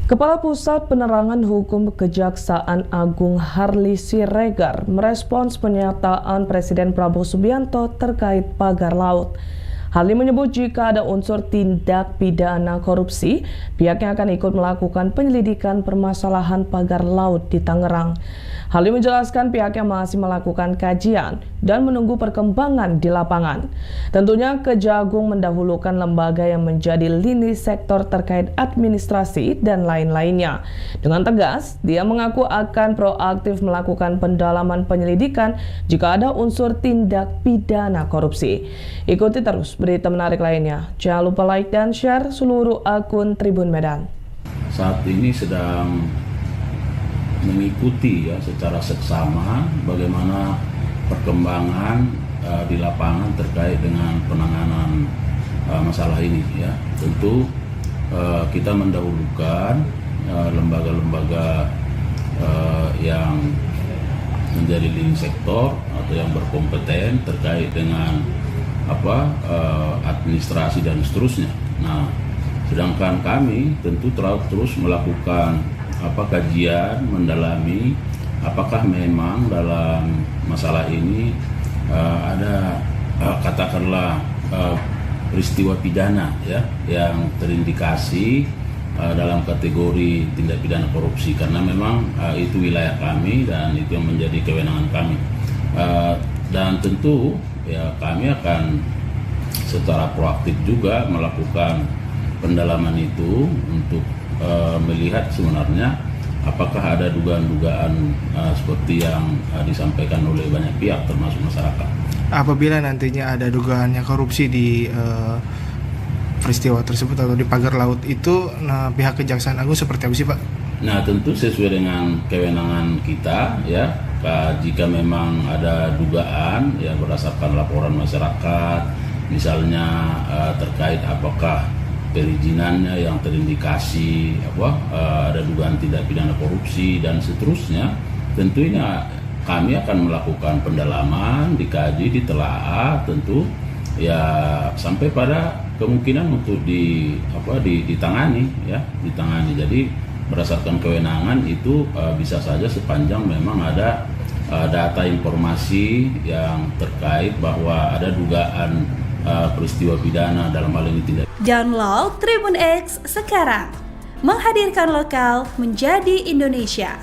Kepala Pusat Penerangan Hukum Kejaksaan Agung Harli Siregar merespons pernyataan Presiden Prabowo Subianto terkait pagar laut. Harli menyebut jika ada unsur tindak pidana korupsi, pihaknya akan ikut melakukan penyelidikan permasalahan pagar laut di Tangerang. Harli menjelaskan pihaknya masih melakukan kajian dan menunggu perkembangan di lapangan. Tentunya Kejagung mendahulukan lembaga yang menjadi lini sektor terkait administrasi dan lain-lainnya. Dengan tegas, dia mengaku akan proaktif melakukan pendalaman penyelidikan jika ada unsur tindak pidana korupsi. Ikuti terus berita menarik lainnya. Jangan lupa like dan share seluruh akun Tribun Medan. Saat ini sedang mengikuti secara seksama bagaimana perkembangan di lapangan terkait dengan penanganan masalah ini Tentu kita mendahulukan lembaga-lembaga yang menjadi lini sektor atau yang berkompeten terkait dengan administrasi dan seterusnya. Nah, sedangkan kami tentu terus melakukan kajian, mendalami apakah memang dalam masalah ini ada katakanlah peristiwa pidana yang terindikasi dalam kategori tindak pidana korupsi, karena memang itu wilayah kami dan itu yang menjadi kewenangan kami. Dan tentu kami akan secara proaktif juga melakukan pendalaman itu untuk melihat sebenarnya apakah ada dugaan-dugaan seperti yang disampaikan oleh banyak pihak termasuk masyarakat. Apabila nantinya ada dugaannya korupsi di peristiwa tersebut atau di pagar laut itu, pihak Kejaksaan Agung seperti apa sih, Pak? Nah, tentu sesuai dengan kewenangan kita jika memang ada dugaan berdasarkan laporan masyarakat, misalnya terkait apakah perizinannya yang terindikasi ada dugaan tindak pidana korupsi dan seterusnya, tentunya kami akan melakukan pendalaman, dikaji, ditelaah, tentu sampai pada kemungkinan untuk ditangani. Jadi berdasarkan kewenangan itu bisa saja sepanjang memang ada data informasi yang terkait bahwa ada dugaan peristiwa pidana dalam hal ini tidak. Download Tribun X sekarang, menghadirkan lokal menjadi Indonesia.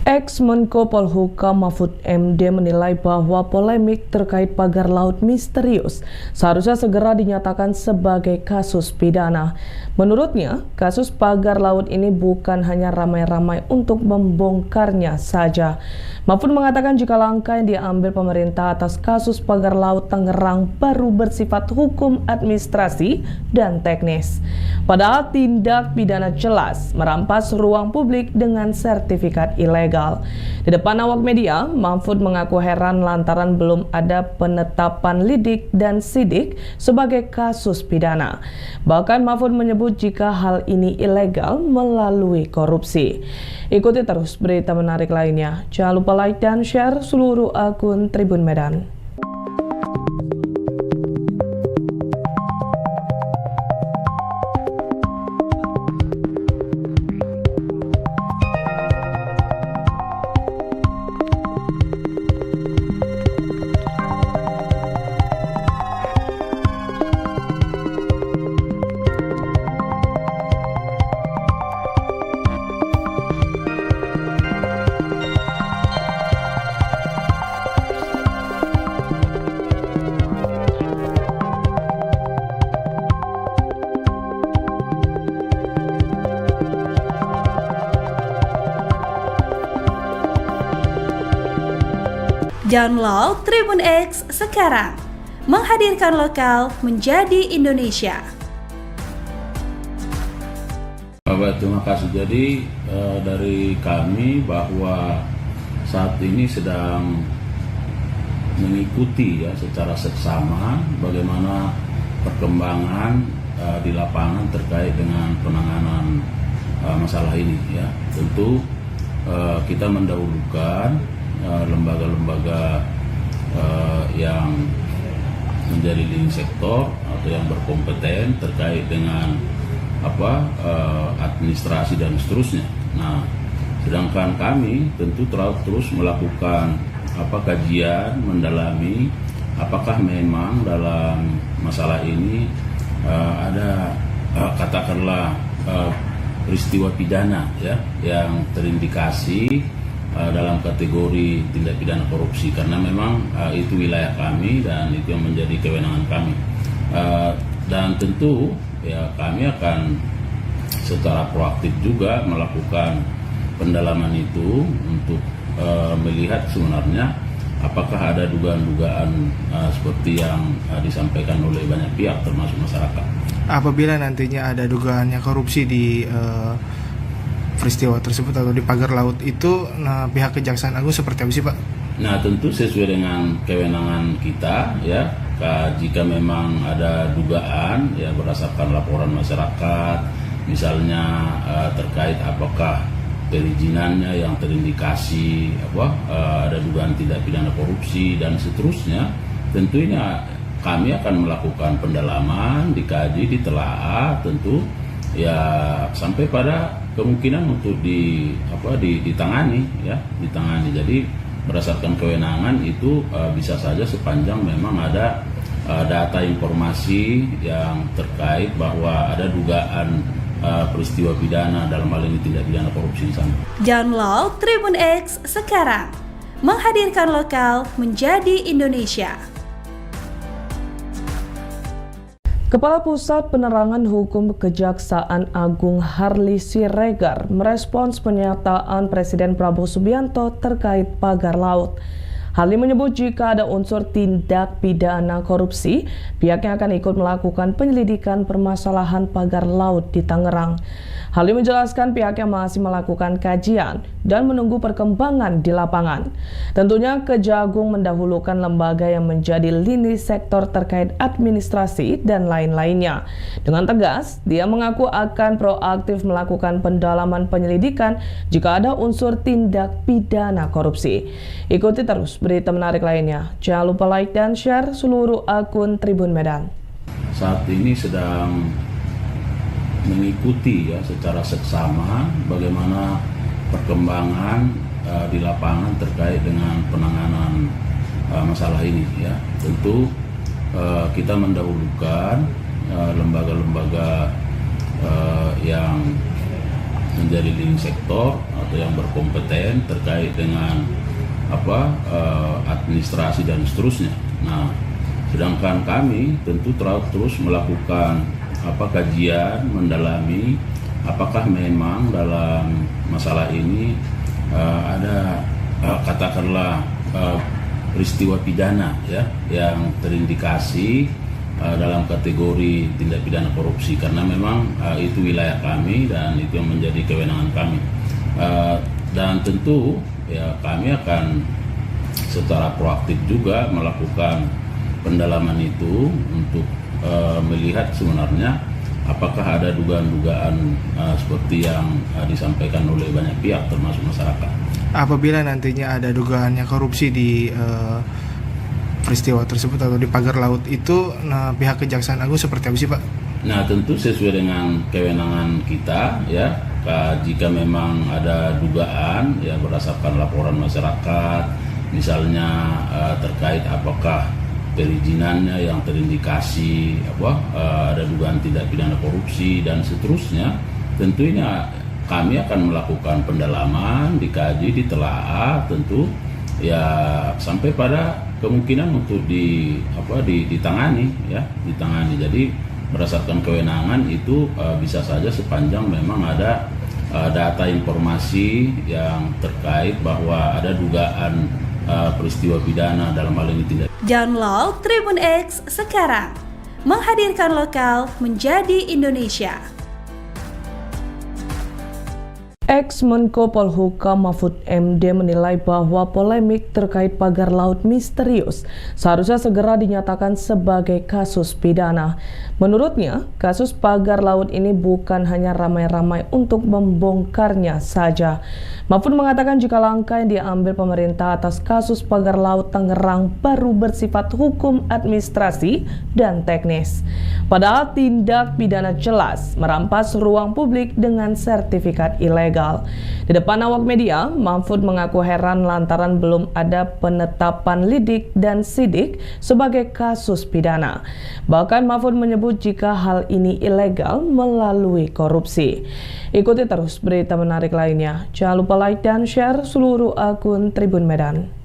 Ex-Menko Polhukam Mahfud MD menilai bahwa polemik terkait pagar laut misterius seharusnya segera dinyatakan sebagai kasus pidana. Menurutnya, kasus pagar laut ini bukan hanya ramai-ramai untuk membongkarnya saja. Mahfud mengatakan jika langkah yang diambil pemerintah atas kasus pagar laut Tangerang baru bersifat hukum administrasi dan teknis. Padahal tindak pidana jelas merampas ruang publik dengan sertifikat ilegal. Di depan awak media, Mahfud mengaku heran lantaran belum ada penetapan lidik dan sidik sebagai kasus pidana. Bahkan Mahfud menyebut jika hal ini ilegal melalui korupsi. Ikuti terus berita menarik lainnya. Jangan lupa like dan share seluruh akun Tribun Medan. Download Tribun X sekarang, menghadirkan lokal menjadi Indonesia. Baik, terima kasih. Jadi dari kami bahwa saat ini sedang mengikuti secara seksama bagaimana perkembangan di lapangan terkait dengan penanganan masalah ini Tentu kita mendahulukan lembaga-lembaga yang menjadi lini sektor atau yang berkompeten terkait dengan administrasi dan seterusnya. Nah, sedangkan kami tentu terus melakukan kajian, mendalami apakah memang dalam masalah ini ada katakanlah peristiwa pidana ya yang terindikasi dalam kategori tindak pidana korupsi, karena memang itu wilayah kami dan itu yang menjadi kewenangan kami. Dan tentu ya kami akan secara proaktif juga melakukan pendalaman itu untuk melihat sebenarnya apakah ada dugaan-dugaan seperti yang disampaikan oleh banyak pihak termasuk masyarakat. Apabila nantinya ada dugaannya korupsi di peristiwa tersebut atau di pagar laut itu, pihak Kejaksaan Agung seperti apa sih, Pak? Nah, tentu sesuai dengan kewenangan kita ya. Jika memang ada dugaan ya berdasarkan laporan masyarakat, misalnya terkait apakah perizinannya yang terindikasi ada dugaan tindak pidana korupsi dan seterusnya, tentunya kami akan melakukan pendalaman, dikaji, ditelaah, tentu ya sampai pada kemungkinan untuk ditangani ya, ditangani. Jadi berdasarkan kewenangan itu bisa saja sepanjang memang ada data informasi yang terkait bahwa ada dugaan peristiwa pidana dalam hal ini tindak pidana korupsi di sana. Download Tribun X sekarang, menghadirkan lokal menjadi Indonesia. Kepala Pusat Penerangan Hukum Kejaksaan Agung Harli Siregar merespons pernyataan Presiden Prabowo Subianto terkait pagar laut. Harli menyebut jika ada unsur tindak pidana korupsi, pihaknya akan ikut melakukan penyelidikan permasalahan pagar laut di Tangerang. Harli menjelaskan pihaknya masih melakukan kajian dan menunggu perkembangan di lapangan. Tentunya Kejagung mendahulukan lembaga yang menjadi lini sektor terkait administrasi dan lain-lainnya. Dengan tegas, dia mengaku akan proaktif melakukan pendalaman penyelidikan jika ada unsur tindak pidana korupsi. Ikuti terus berita menarik lainnya. Jangan lupa like dan share seluruh akun Tribun Medan. Saat ini sedang mengikuti ya secara seksama bagaimana perkembangan di lapangan terkait dengan penanganan masalah ini ya. Tentu kita mendahulukan lembaga-lembaga yang menjadi lini sektor atau yang berkompeten terkait dengan administrasi dan seterusnya. Nah, sedangkan kami tentu terus melakukan kajian, mendalami apakah memang dalam masalah ini ada katakanlah peristiwa pidana ya yang terindikasi dalam kategori tindak pidana korupsi, karena memang itu wilayah kami dan itu yang menjadi kewenangan kami. Dan tentu ya kami akan secara proaktif juga melakukan pendalaman itu untuk melihat sebenarnya apakah ada dugaan-dugaan seperti yang disampaikan oleh banyak pihak termasuk masyarakat. Apabila nantinya ada dugaannya korupsi di peristiwa tersebut atau di pagar laut itu, pihak Kejaksaan Agung seperti apa sih, Pak? Nah, tentu sesuai dengan kewenangan kita ya. Jika memang ada dugaan ya berdasarkan laporan masyarakat, misalnya terkait apakah perizinannya yang terindikasi ada dugaan tindak pidana korupsi dan seterusnya, tentunya kami akan melakukan pendalaman, dikaji, ditelaah, tentu ya sampai pada kemungkinan untuk ditangani ya, ditangani. Jadi berdasarkan kewenangan itu bisa saja sepanjang memang ada data informasi yang terkait bahwa ada dugaan peristiwa pidana dalam hal ini tindak. Download Tribun X sekarang, menghadirkan lokal menjadi Indonesia. Ex-Menko Polhukam Mahfud MD menilai bahwa polemik terkait pagar laut misterius seharusnya segera dinyatakan sebagai kasus pidana. Menurutnya, kasus pagar laut ini bukan hanya ramai-ramai untuk membongkarnya saja. Mahfud mengatakan jika langkah yang diambil pemerintah atas kasus pagar laut Tangerang baru bersifat hukum administrasi dan teknis. Padahal tindak pidana jelas merampas ruang publik dengan sertifikat ilegal. Di depan awak media, Mahfud mengaku heran lantaran belum ada penetapan lidik dan sidik sebagai kasus pidana. Bahkan Mahfud menyebut jika hal ini ilegal melalui korupsi. Ikuti terus berita menarik lainnya. Jangan lupa like dan share seluruh akun Tribun Medan.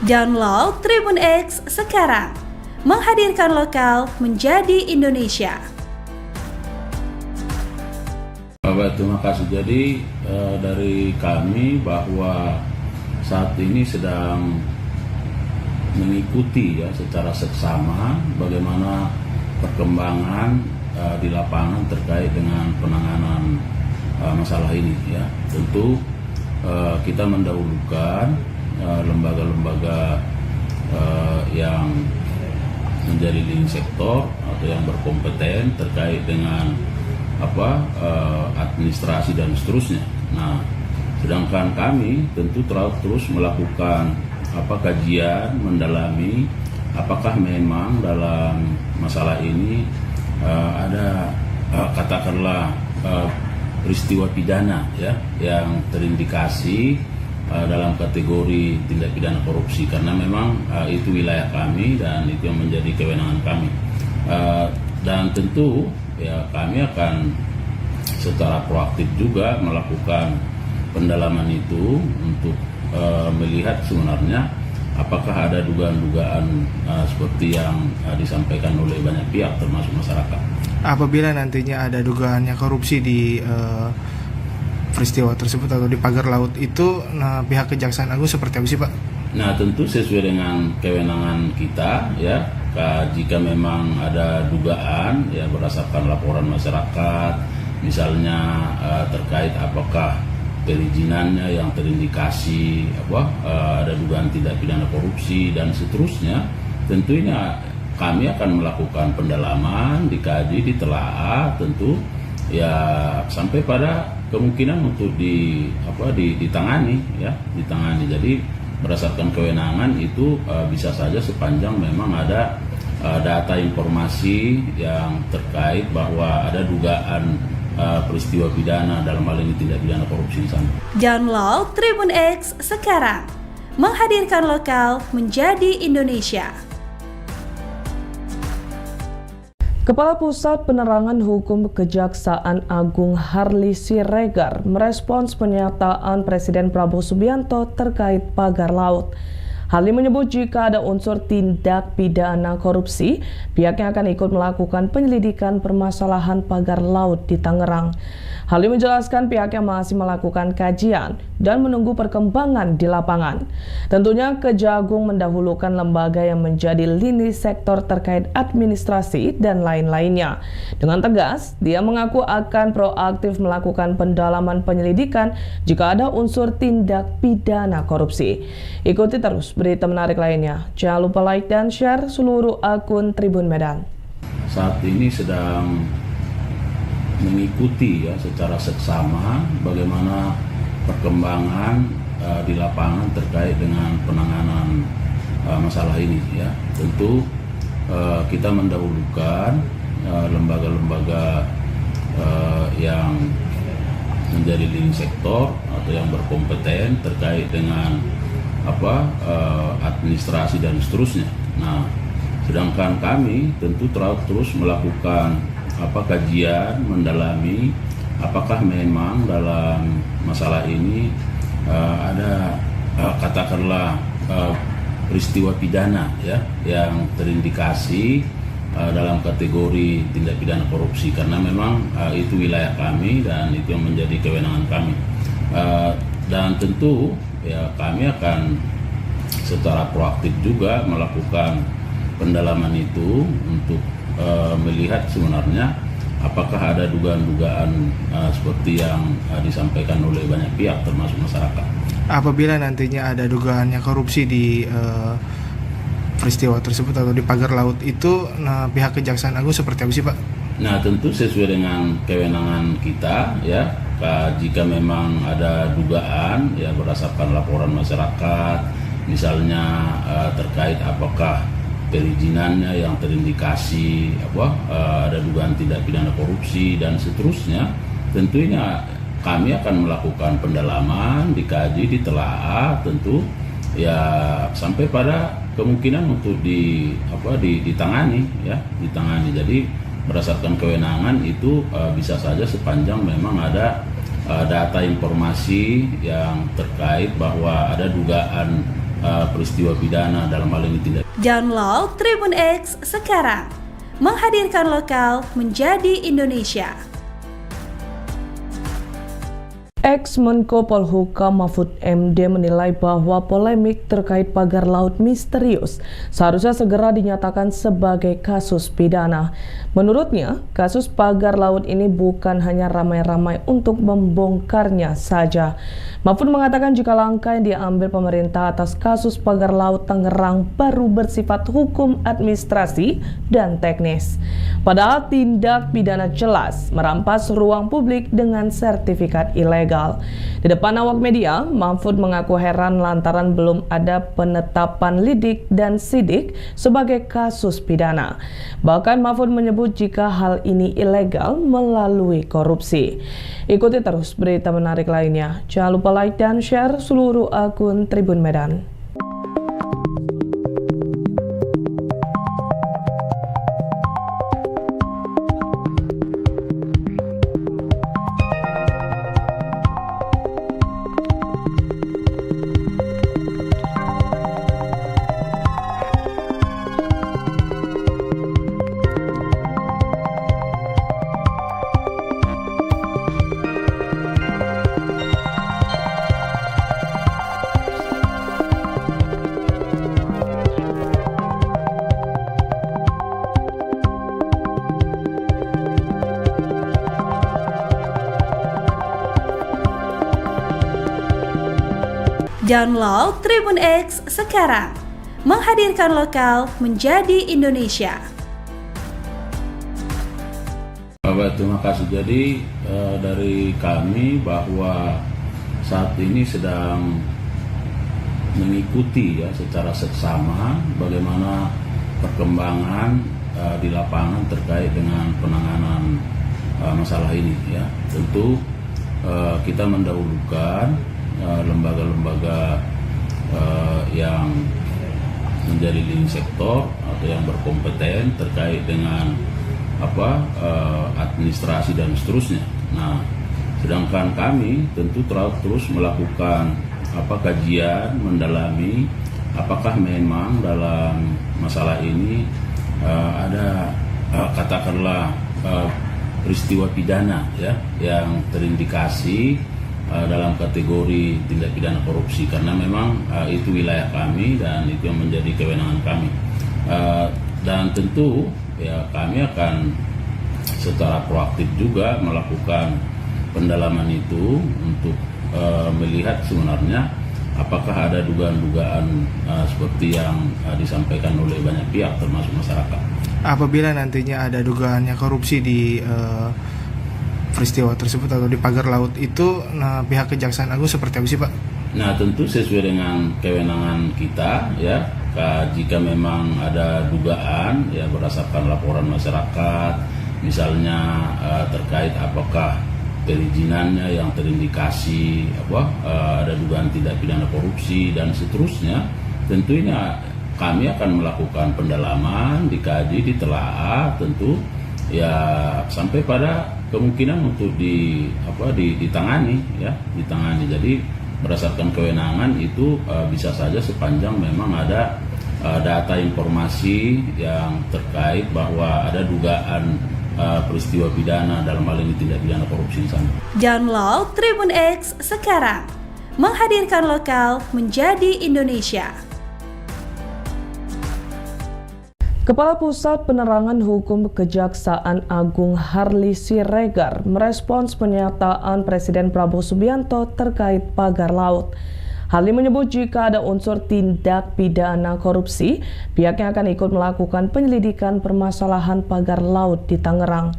Download Tribun X sekarang, menghadirkan lokal menjadi Indonesia. Bapak, terima kasih. Jadi dari kami bahwa saat ini sedang mengikuti ya secara seksama bagaimana perkembangan di lapangan terkait dengan penanganan masalah ini ya. Tentu kita mendahulukan lembaga-lembaga yang menjadi leading sektor atau yang berkompeten terkait dengan administrasi dan seterusnya. Nah, sedangkan kami tentu terus melakukan kajian mendalami apakah memang dalam masalah ini ada katakanlah peristiwa pidana ya yang terindikasi dalam kategori tindak pidana korupsi, karena memang itu wilayah kami dan itu yang menjadi kewenangan kami. Dan tentu ya kami akan secara proaktif juga melakukan pendalaman itu untuk melihat sebenarnya apakah ada dugaan-dugaan seperti yang disampaikan oleh banyak pihak termasuk masyarakat. Apabila nantinya ada dugaannya korupsi di peristiwa tersebut atau di pagar laut itu, pihak Kejaksaan Agung seperti apa sih Pak? Nah, tentu sesuai dengan kewenangan kita ya. Jika memang ada dugaan ya berdasarkan laporan masyarakat, misalnya terkait apakah perizinannya yang terindikasi ada dugaan tindak pidana korupsi dan seterusnya, tentunya kami akan melakukan pendalaman, dikaji, ditelaah tentu ya sampai pada kemungkinan untuk ditangani ya, ditangani. Jadi berdasarkan kewenangan itu bisa saja sepanjang memang ada data informasi yang terkait bahwa ada dugaan peristiwa pidana dalam hal ini tindak pidana korupsi di sana. Download Tribun X sekarang, menghadirkan lokal menjadi Indonesia. Kepala Pusat Penerangan Hukum Kejaksaan Agung Harli Siregar merespons pernyataan Presiden Prabowo Subianto terkait pagar laut. Harli menyebut jika ada unsur tindak pidana korupsi, pihaknya akan ikut melakukan penyelidikan permasalahan pagar laut di Tangerang. Harli menjelaskan pihaknya masih melakukan kajian dan menunggu perkembangan di lapangan. Tentunya Kejagung mendahulukan lembaga yang menjadi lini sektor terkait administrasi dan lain-lainnya. Dengan tegas, dia mengaku akan proaktif melakukan pendalaman penyelidikan jika ada unsur tindak pidana korupsi. Ikuti terus berita menarik lainnya. Jangan lupa like dan share seluruh akun Tribun Medan. Saat ini sedang mengikuti ya secara seksama bagaimana perkembangan di lapangan terkait dengan penanganan masalah ini ya. Tentu kita mendahulukan lembaga-lembaga yang menjadi leading sektor atau yang berkompeten terkait dengan administrasi dan seterusnya. Nah, sedangkan kami tentu terus melakukan kajian mendalami apakah memang dalam masalah ini ada katakanlah peristiwa pidana ya yang terindikasi dalam kategori tindak pidana korupsi, karena memang itu wilayah kami dan itu yang menjadi kewenangan kami. Dan tentu ya kami akan secara proaktif juga melakukan pendalaman itu untuk melihat sebenarnya apakah ada dugaan-dugaan seperti yang disampaikan oleh banyak pihak termasuk masyarakat. Apabila nantinya ada dugaannya korupsi di peristiwa tersebut atau di pagar laut itu, pihak Kejaksaan Agung seperti apa sih Pak? Nah, tentu sesuai dengan kewenangan kita ya, jika memang ada dugaan ya berdasarkan laporan masyarakat, misalnya terkait apakah perizinannya yang terindikasi ada dugaan tindak pidana korupsi dan seterusnya, tentunya kami akan melakukan pendalaman, dikaji, ditelaah tentu ya sampai pada kemungkinan untuk ditangani ya, ditangani. Jadi berdasarkan kewenangan itu bisa saja sepanjang memang ada data informasi yang terkait bahwa ada dugaan peristiwa pidana dalam hal ini tindak. Download Tribun X sekarang, menghadirkan lokal menjadi Indonesia. Ex-Menko Polhukam Mahfud MD menilai bahwa polemik terkait pagar laut misterius seharusnya segera dinyatakan sebagai kasus pidana. Menurutnya, kasus pagar laut ini bukan hanya ramai-ramai untuk membongkarnya saja. Mahfud mengatakan jika langkah yang diambil pemerintah atas kasus pagar laut Tangerang baru bersifat hukum administrasi dan teknis. Padahal tindak pidana jelas merampas ruang publik dengan sertifikat ilegal. Di depan awak media, Mahfud mengaku heran lantaran belum ada penetapan lidik dan sidik sebagai kasus pidana. Bahkan Mahfud menyebut jika hal ini ilegal melalui korupsi. Ikuti terus berita menarik lainnya. Jangan lupa like dan share seluruh akun Tribun Medan. Download Tribun X sekarang, menghadirkan lokal menjadi Indonesia. Bapak, terima kasih. Jadi dari kami bahwa saat ini sedang mengikuti ya secara seksama bagaimana perkembangan di lapangan terkait dengan penanganan masalah ini ya. Tentu kita mendahulukan lembaga-lembaga yang menjadi leading sektor atau yang berkompeten terkait dengan administrasi dan seterusnya. Nah, sedangkan kami tentu terus melakukan kajian, mendalami apakah memang dalam masalah ini ada katakanlah peristiwa pidana ya yang terindikasi dalam kategori tindak pidana korupsi, karena memang itu wilayah kami dan itu yang menjadi kewenangan kami. Dan tentu ya kami akan secara proaktif juga melakukan pendalaman itu untuk melihat sebenarnya apakah ada dugaan-dugaan seperti yang disampaikan oleh banyak pihak termasuk masyarakat. Apabila nantinya ada dugaannya korupsi di peristiwa tersebut atau di pagar laut itu, pihak Kejaksaan Agung seperti apa sih Pak? Nah, tentu sesuai dengan kewenangan kita ya, jika memang ada dugaan ya berdasarkan laporan masyarakat, misalnya terkait apakah perizinannya yang terindikasi ada dugaan tindak pidana korupsi dan seterusnya, tentunya kami akan melakukan pendalaman, dikaji, ditelaah tentu ya sampai pada kemungkinan untuk ditangani ya, ditangani. Jadi berdasarkan kewenangan itu bisa saja sepanjang memang ada data informasi yang terkait bahwa ada dugaan peristiwa pidana dalam hal ini tindak pidana korupsi di sana. Download Tribun X sekarang, menghadirkan lokal menjadi Indonesia. Kepala Pusat Penerangan Hukum Kejaksaan Agung Harli Siregar merespons pernyataan Presiden Prabowo Subianto terkait pagar laut. Harli menyebut jika ada unsur tindak pidana korupsi, pihaknya akan ikut melakukan penyelidikan permasalahan pagar laut di Tangerang.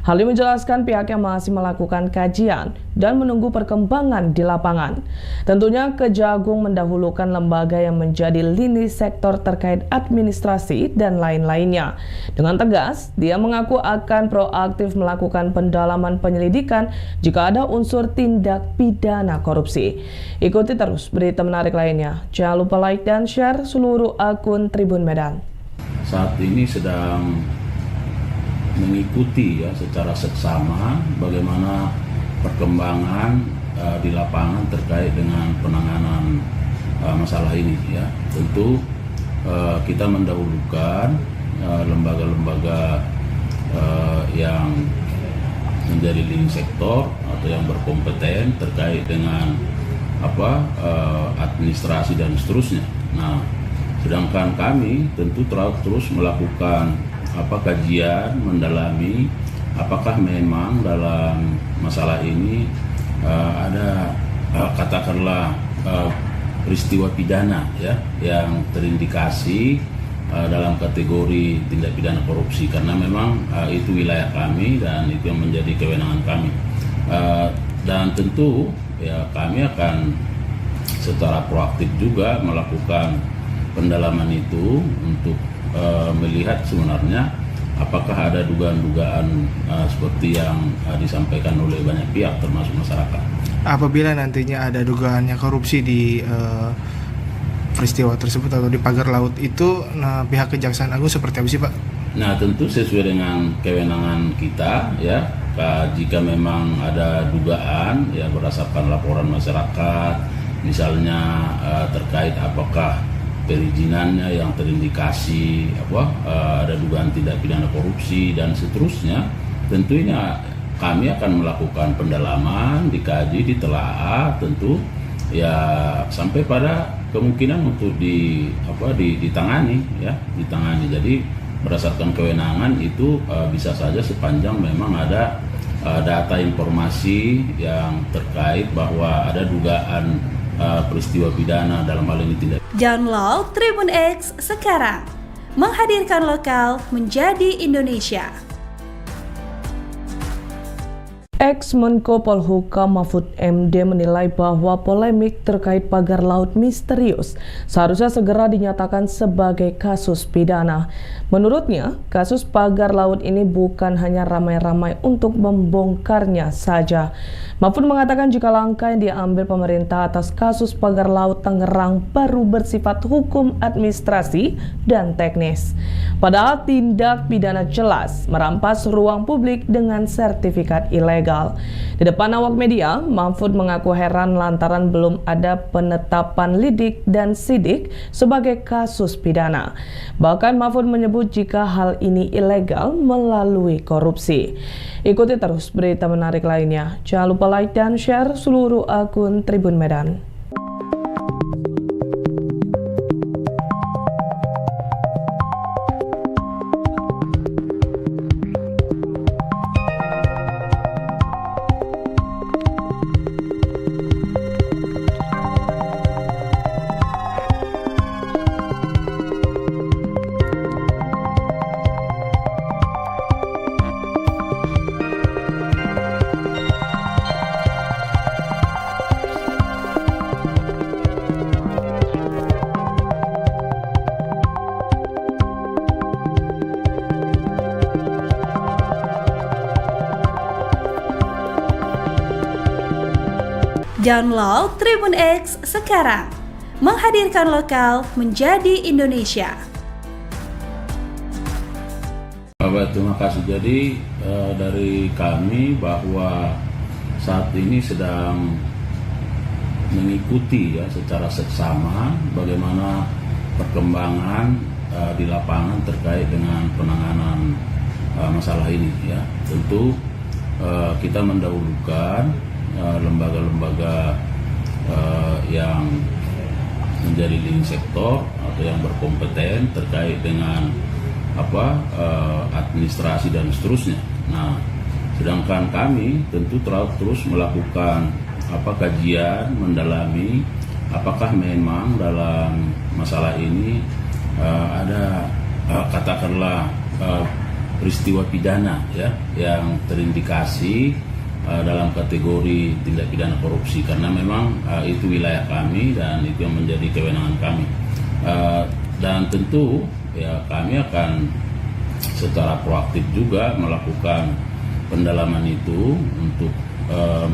Harli menjelaskan pihaknya masih melakukan kajian dan menunggu perkembangan di lapangan. Tentunya Kejagung mendahulukan lembaga yang menjadi lini sektor terkait administrasi dan lain-lainnya. Dengan tegas, dia mengaku akan proaktif melakukan pendalaman penyelidikan jika ada unsur tindak pidana korupsi. Ikuti terus berita menarik lainnya. Jangan lupa like dan share seluruh akun Tribun Medan. Saat ini sedang mengikuti ya secara seksama bagaimana perkembangan di lapangan terkait dengan penanganan masalah ini ya. Tentu kita mendahulukan lembaga-lembaga yang menjadi lini sektor atau yang berkompeten terkait dengan administrasi dan seterusnya. Nah, sedangkan kami tentu terus melakukan kajian, mendalami apakah memang dalam masalah ini ada katakanlah peristiwa pidana ya yang terindikasi dalam kategori tindak pidana korupsi, karena memang itu wilayah kami dan itu yang menjadi kewenangan kami. Dan tentu ya kami akan secara proaktif juga melakukan pendalaman itu untuk melihat sebenarnya apakah ada dugaan-dugaan seperti yang disampaikan oleh banyak pihak termasuk masyarakat. Apabila nantinya ada dugaannya korupsi di peristiwa tersebut atau di pagar laut itu, pihak Kejaksaan Agung seperti apa sih, Pak? Nah, tentu sesuai dengan kewenangan kita ya. Jika memang ada dugaan ya berdasarkan laporan masyarakat, misalnya terkait apakah perizinannya yang terindikasi ada dugaan tindak pidana korupsi dan seterusnya, tentunya kami akan melakukan pendalaman, dikaji, ditelaah, tentu ya sampai pada kemungkinan untuk ditangani ya, ditangani. Jadi berdasarkan kewenangan itu bisa saja sepanjang memang ada data informasi yang terkait bahwa ada dugaan peristiwa pidana dalam hal ini tindak. Download Tribun X sekarang, menghadirkan lokal menjadi Indonesia. Ex-Menko Polhukam Mahfud MD menilai bahwa polemik terkait pagar laut misterius seharusnya segera dinyatakan sebagai kasus pidana. Menurutnya, kasus pagar laut ini bukan hanya ramai-ramai untuk membongkarnya saja. Mahfud mengatakan jika langkah yang diambil pemerintah atas kasus pagar laut Tangerang baru bersifat hukum administrasi dan teknis. Padahal tindak pidana jelas merampas ruang publik dengan sertifikat ilegal. Di depan awak media, Mahfud mengaku heran lantaran belum ada penetapan lidik dan sidik sebagai kasus pidana. Bahkan Mahfud menyebut jika hal ini ilegal melalui korupsi. Ikuti terus berita menarik lainnya. Jangan lupa like dan share seluruh akun Tribun Medan. Download Tribun X sekarang, menghadirkan lokal menjadi Indonesia. Bapak, terima kasih. Jadi dari kami bahwa saat ini sedang mengikuti ya secara seksama bagaimana perkembangan di lapangan terkait dengan penanganan masalah ini ya. Tentu kita mendahulukan lembaga-lembaga yang menjadi leading sektor atau yang berkompeten terkait dengan administrasi dan seterusnya. Nah, sedangkan kami tentu terus melakukan kajian, mendalami apakah memang dalam masalah ini ada katakanlah peristiwa pidana ya yang terindikasi dalam kategori tindak pidana korupsi, karena memang itu wilayah kami dan itu yang menjadi kewenangan kami. Dan tentu ya kami akan secara proaktif juga melakukan pendalaman itu untuk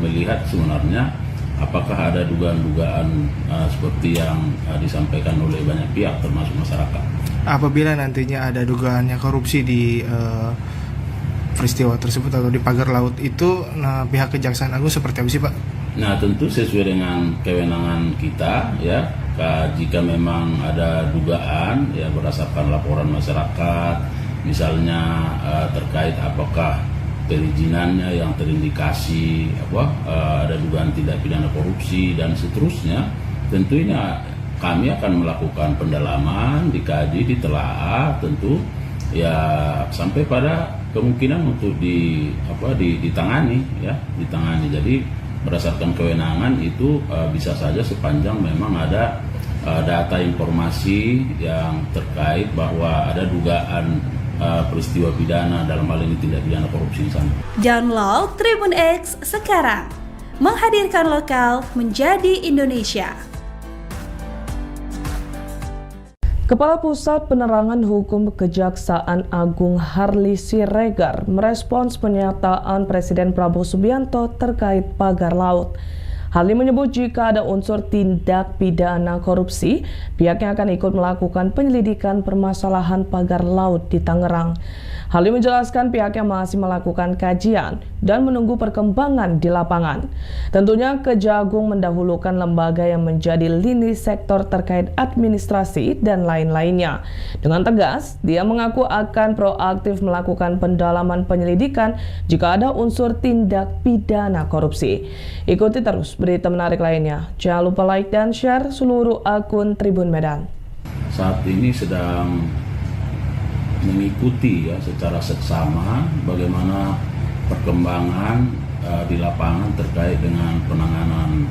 melihat sebenarnya apakah ada dugaan-dugaan seperti yang disampaikan oleh banyak pihak termasuk masyarakat. Apabila nantinya ada dugaannya korupsi di peristiwa tersebut atau di pagar laut itu, pihak Kejaksaan Agung seperti apa sih Pak? Nah, tentu sesuai dengan kewenangan kita ya. Jika memang ada dugaan ya berdasarkan laporan masyarakat, misalnya terkait apakah perizinannya yang terindikasi ada dugaan tindak pidana korupsi dan seterusnya, tentunya kami akan melakukan pendalaman, dikaji, ditelaah tentu ya sampai pada kemungkinan untuk ditangani ya, ditangani. Jadi berdasarkan kewenangan itu bisa saja sepanjang memang ada data informasi yang terkait bahwa ada dugaan peristiwa pidana dalam hal ini tindak pidana korupsi di sana. Download Tribun X sekarang, menghadirkan lokal menjadi Indonesia. Kepala Pusat Penerangan Hukum Kejaksaan Agung Harli Siregar merespons pernyataan Presiden Prabowo Subianto terkait pagar laut. Harli menyebut jika ada unsur tindak pidana korupsi, pihaknya akan ikut melakukan penyelidikan permasalahan pagar laut di Tangerang. Harli menjelaskan pihaknya masih melakukan kajian dan menunggu perkembangan di lapangan. Tentunya Kejagung mendahulukan lembaga yang menjadi lini sektor terkait administrasi dan lain-lainnya. Dengan tegas, dia mengaku akan proaktif melakukan pendalaman penyelidikan jika ada unsur tindak pidana korupsi. Ikuti terus berita menarik lainnya. Jangan lupa like dan share seluruh akun Tribun Medan. Saat ini sedang mengikuti ya secara seksama bagaimana perkembangan di lapangan terkait dengan penanganan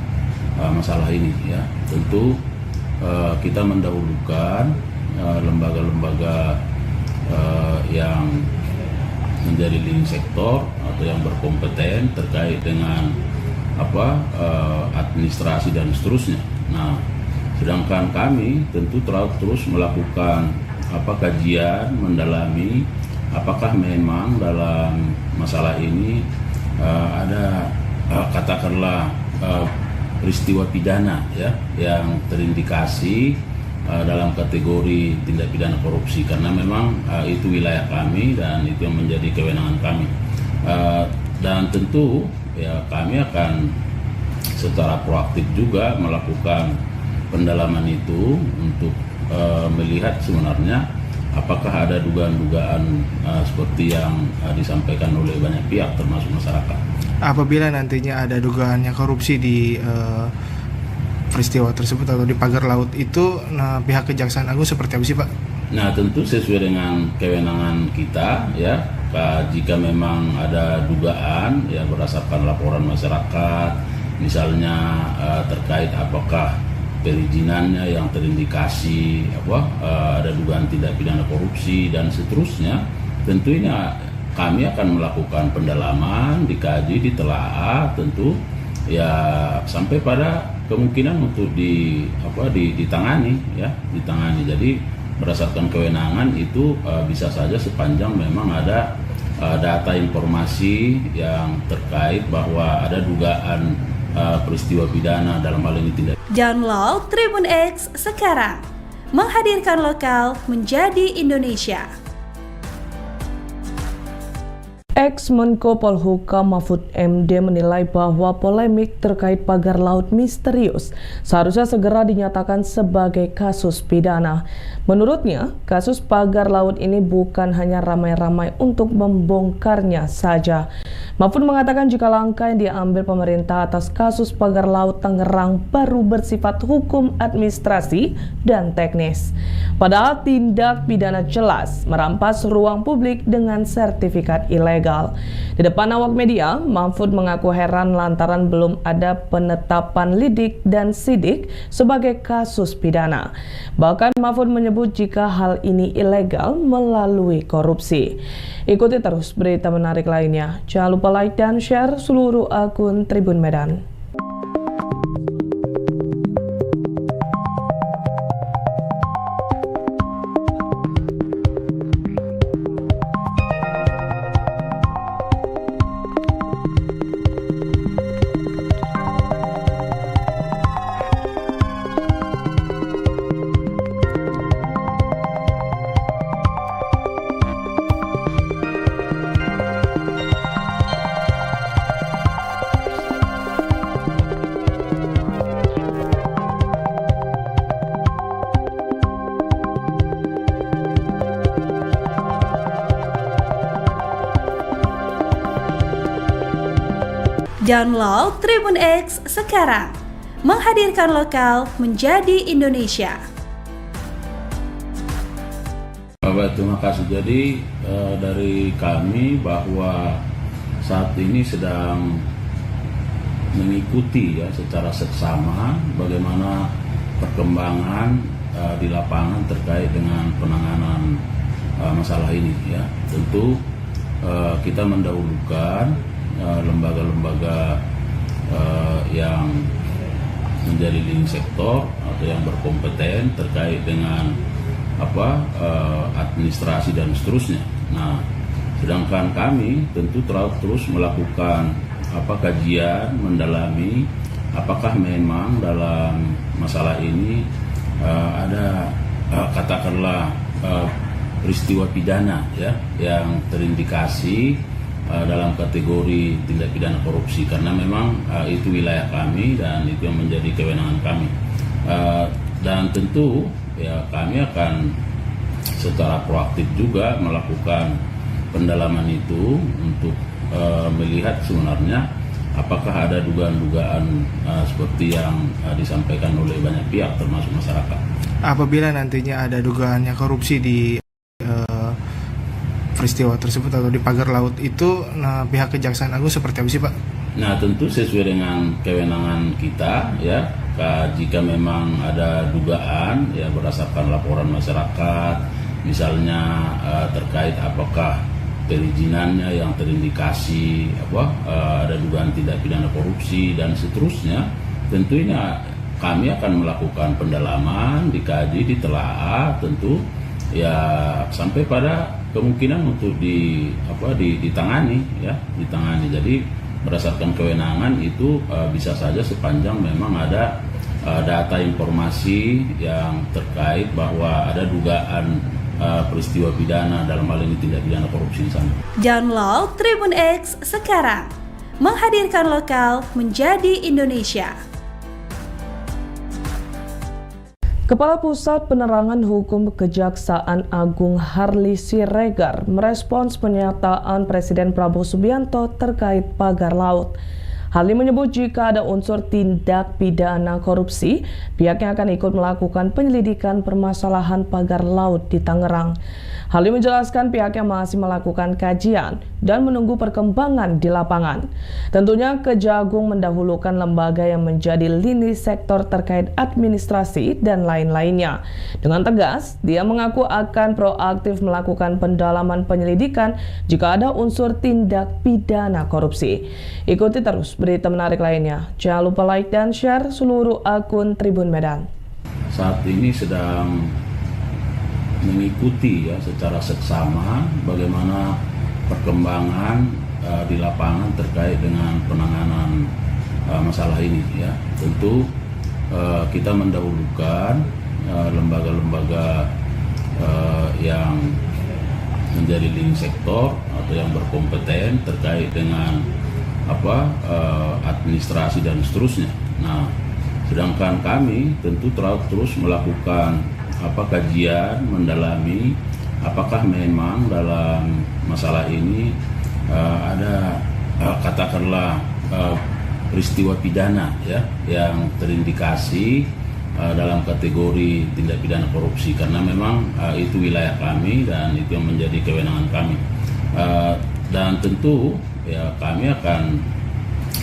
masalah ini ya. Tentu kita mendahulukan lembaga-lembaga yang menjadi leading sektor atau yang berkompeten terkait dengan administrasi dan seterusnya. Nah, sedangkan kami tentu terus melakukan kajian, mendalami apakah memang dalam masalah ini ada katakanlah peristiwa pidana ya yang terindikasi dalam kategori tindak pidana korupsi, karena memang itu wilayah kami dan itu yang menjadi kewenangan kami. Dan tentu ya kami akan secara proaktif juga melakukan pendalaman itu untuk melihat sebenarnya apakah ada dugaan-dugaan seperti yang disampaikan oleh banyak pihak termasuk masyarakat. Apabila nantinya ada dugaannya korupsi di peristiwa tersebut atau di pagar laut itu, pihak Kejaksaan Agung seperti apa sih Pak? Nah, tentu sesuai dengan kewenangan kita ya. Jika memang ada dugaan ya berdasarkan laporan masyarakat, misalnya terkait apakah perizinannya yang terindikasi ada dugaan tindak pidana korupsi dan seterusnya, tentunya kami akan melakukan pendalaman, dikaji, ditelaah tentu ya sampai pada kemungkinan untuk ditangani ya, ditangani. Jadi berdasarkan kewenangan itu bisa saja sepanjang memang ada data informasi yang terkait bahwa ada dugaan peristiwa pidana dalam hal ini tindak. Download Tribun X sekarang, menghadirkan lokal menjadi Indonesia. Ex-Menko Polhukam Mahfud MD menilai bahwa polemik terkait pagar laut misterius seharusnya segera dinyatakan sebagai kasus pidana. Menurutnya, kasus pagar laut ini bukan hanya ramai-ramai untuk membongkarnya saja. Mahfud mengatakan jika langkah yang diambil pemerintah atas kasus pagar laut Tangerang baru bersifat hukum administrasi dan teknis. Padahal tindak pidana jelas merampas ruang publik dengan sertifikat ilegal. Di depan awak media, Mahfud mengaku heran lantaran belum ada penetapan lidik dan sidik sebagai kasus pidana. Bahkan Mahfud menyebut jika hal ini ilegal melalui korupsi. Ikuti terus berita menarik lainnya. Jangan lupa like dan share seluruh akun Tribun Medan. Download Tribun X sekarang, menghadirkan lokal menjadi Indonesia. Baik, terima kasih. Jadi dari kami bahwa saat ini sedang mengikuti ya secara seksama bagaimana perkembangan di lapangan terkait dengan penanganan masalah ini ya. Tentu kita mendahulukan lembaga-lembaga yang menjadi leading sektor atau yang berkompeten terkait dengan administrasi dan seterusnya. Nah, sedangkan kami tentu terus melakukan kajian, mendalami apakah memang dalam masalah ini ada katakanlah peristiwa pidana ya yang terindikasi dalam kategori tindak pidana korupsi, karena memang itu wilayah kami dan itu yang menjadi kewenangan kami, dan tentu ya kami akan secara proaktif juga melakukan pendalaman itu untuk melihat sebenarnya apakah ada dugaan-dugaan seperti yang disampaikan oleh banyak pihak termasuk masyarakat. Apabila nantinya ada dugaannya korupsi di peristiwa tersebut atau di pagar laut itu, pihak Kejaksaan Agung seperti apa sih, Pak? Nah, tentu sesuai dengan kewenangan kita ya. Jika memang ada dugaan ya berdasarkan laporan masyarakat, misalnya terkait apakah perizinannya yang terindikasi ada dugaan tindak pidana korupsi dan seterusnya, tentunya kami akan melakukan pendalaman, dikaji, ditelaah tentu ya sampai pada kemungkinan untuk ditangani ya, ditangani. Jadi berdasarkan kewenangan itu bisa saja sepanjang memang ada data informasi yang terkait bahwa ada dugaan peristiwa pidana dalam hal ini tindak pidana korupsi di sana. Download Tribun X sekarang, menghadirkan lokal menjadi Indonesia. Kepala Pusat Penerangan Hukum Kejaksaan Agung Harli Siregar merespons pernyataan Presiden Prabowo Subianto terkait pagar laut. Harli menyebut jika ada unsur tindak pidana korupsi, pihaknya akan ikut melakukan penyelidikan permasalahan pagar laut di Tangerang. Harli menjelaskan pihaknya masih melakukan kajian dan menunggu perkembangan di lapangan. Tentunya Kejagung mendahulukan lembaga yang menjadi lini sektor terkait administrasi dan lain-lainnya. Dengan tegas, dia mengaku akan proaktif melakukan pendalaman penyelidikan jika ada unsur tindak pidana korupsi. Ikuti terus berita menarik lainnya. Jangan lupa like dan share seluruh akun Tribun Medan. Saat ini sedang mengikuti ya secara seksama bagaimana perkembangan di lapangan terkait dengan penanganan masalah ini ya. Tentu kita mendahulukan lembaga-lembaga yang menjadi link sektor atau yang berkompeten terkait dengan administrasi dan seterusnya. Nah, sedangkan kami tentu terus melakukan kajian, mendalami apakah memang dalam masalah ini ada katakanlah peristiwa pidana ya yang terindikasi dalam kategori tindak pidana korupsi, karena memang itu wilayah kami dan itu yang menjadi kewenangan kami. Dan tentu ya kami akan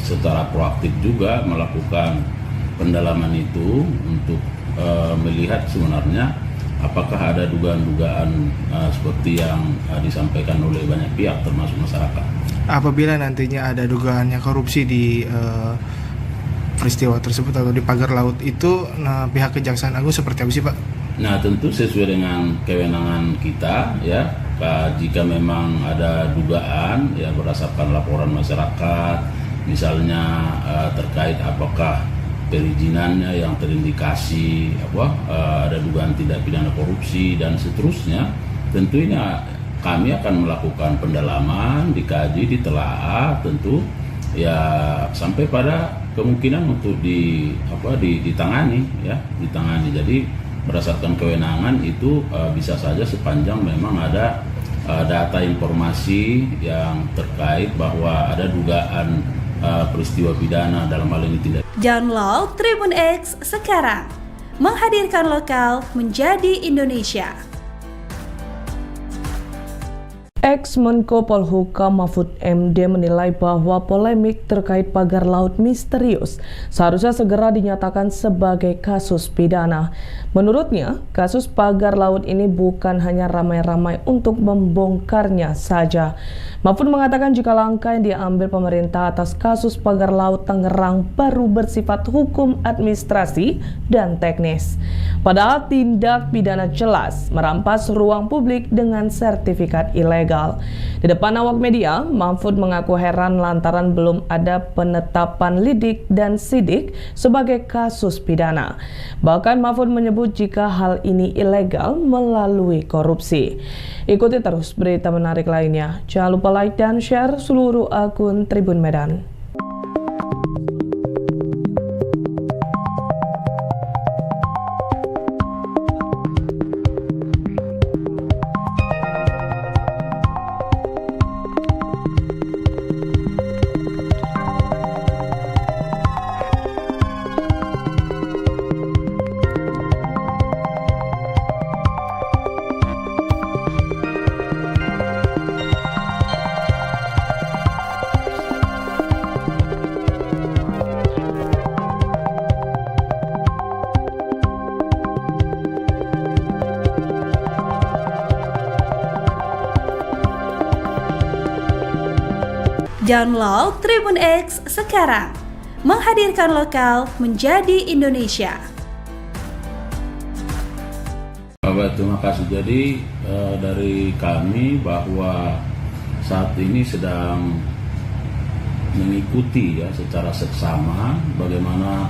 secara proaktif juga melakukan pendalaman itu untuk melihat sebenarnya apakah ada dugaan-dugaan seperti yang disampaikan oleh banyak pihak termasuk masyarakat. Apabila nantinya ada dugaannya korupsi di peristiwa tersebut atau di pagar laut itu, pihak Kejaksaan Agung seperti apa sih, Pak? Nah, tentu sesuai dengan kewenangan kita ya. Jika memang ada dugaan ya berdasarkan laporan masyarakat, misalnya terkait apakah perizinannya yang terindikasi ada dugaan tindak pidana korupsi dan seterusnya, tentunya kami akan melakukan pendalaman, dikaji, ditelaah, tentu ya sampai pada kemungkinan untuk ditangani ya, ditangani. Jadi berdasarkan kewenangan itu bisa saja sepanjang memang ada data informasi yang terkait bahwa ada dugaan peristiwa pidana dalam hal ini tindak. Download Tribun X sekarang, menghadirkan lokal menjadi Indonesia. Ex-Menko Polhukam Mahfud MD menilai bahwa polemik terkait pagar laut misterius seharusnya segera dinyatakan sebagai kasus pidana. Menurutnya, kasus pagar laut ini bukan hanya ramai-ramai untuk membongkarnya saja. Mahfud mengatakan jika langkah yang diambil pemerintah atas kasus pagar laut Tangerang baru bersifat hukum administrasi dan teknis. Padahal tindak pidana jelas merampas ruang publik dengan sertifikat ilegal. Di depan awak media, Mahfud mengaku heran lantaran belum ada penetapan lidik dan sidik sebagai kasus pidana. Bahkan Mahfud menyebut jika hal ini ilegal melalui korupsi. Ikuti terus berita menarik lainnya. Jangan lupa like dan share seluruh akun Tribun Medan. Download Tribun X sekarang, menghadirkan lokal menjadi Indonesia. Bapak, terima kasih. Jadi dari kami bahwa saat ini sedang mengikuti ya secara seksama bagaimana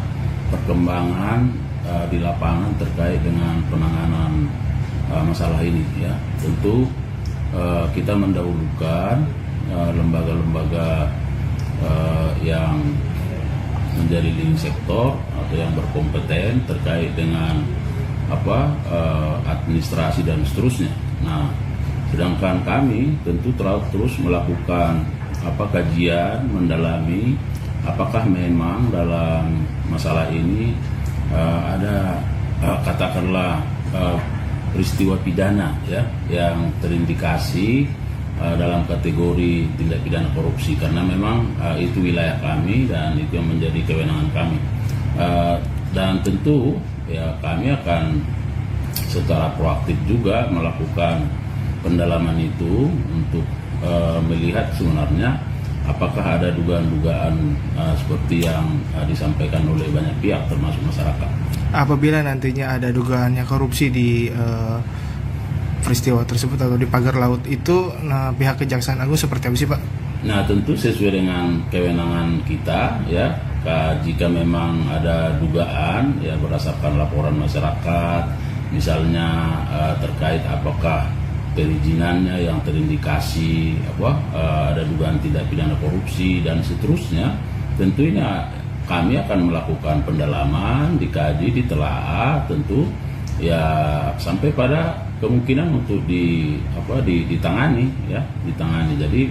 perkembangan di lapangan terkait dengan penanganan masalah ini ya. Tentu kita mendahulukan lembaga-lembaga yang menjadi link sektor atau yang berkompeten terkait dengan administrasi dan seterusnya. Nah, sedangkan kami tentu terus melakukan kajian, mendalami apakah memang dalam masalah ini ada katakanlah peristiwa pidana ya yang terindikasi dalam kategori tindak pidana korupsi, karena memang itu wilayah kami dan itu yang menjadi kewenangan kami. Dan tentu ya kami akan secara proaktif juga melakukan pendalaman itu untuk melihat sebenarnya apakah ada dugaan-dugaan seperti yang disampaikan oleh banyak pihak termasuk masyarakat. Apabila nantinya ada dugaannya korupsi di peristiwa tersebut atau di pagar laut itu, pihak Kejaksaan Agung seperti apa sih, Pak? Nah, tentu sesuai dengan kewenangan kita ya. Jika memang ada dugaan ya berdasarkan laporan masyarakat, misalnya terkait apakah perizinannya yang terindikasi ada dugaan tindak pidana korupsi dan seterusnya, tentunya kami akan melakukan pendalaman, dikaji, ditelaah, tentu ya sampai pada kemungkinan untuk ditangani. Jadi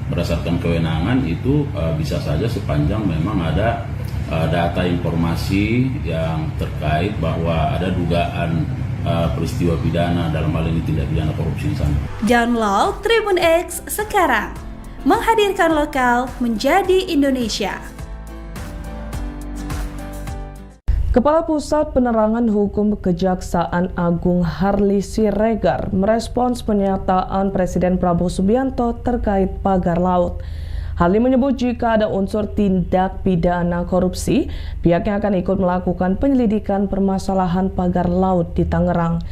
berdasarkan kewenangan itu bisa saja sepanjang memang ada data informasi yang terkait bahwa ada dugaan peristiwa pidana, dalam hal ini tindak pidana korupsi di sana. Download Tribun X sekarang, menghadirkan lokal menjadi Indonesia. Kepala Pusat Penerangan Hukum Kejaksaan Agung Harli Siregar merespons pernyataan Presiden Prabowo Subianto terkait pagar laut. Harli menyebut jika ada unsur tindak pidana korupsi, pihaknya akan ikut melakukan penyelidikan permasalahan pagar laut di Tangerang.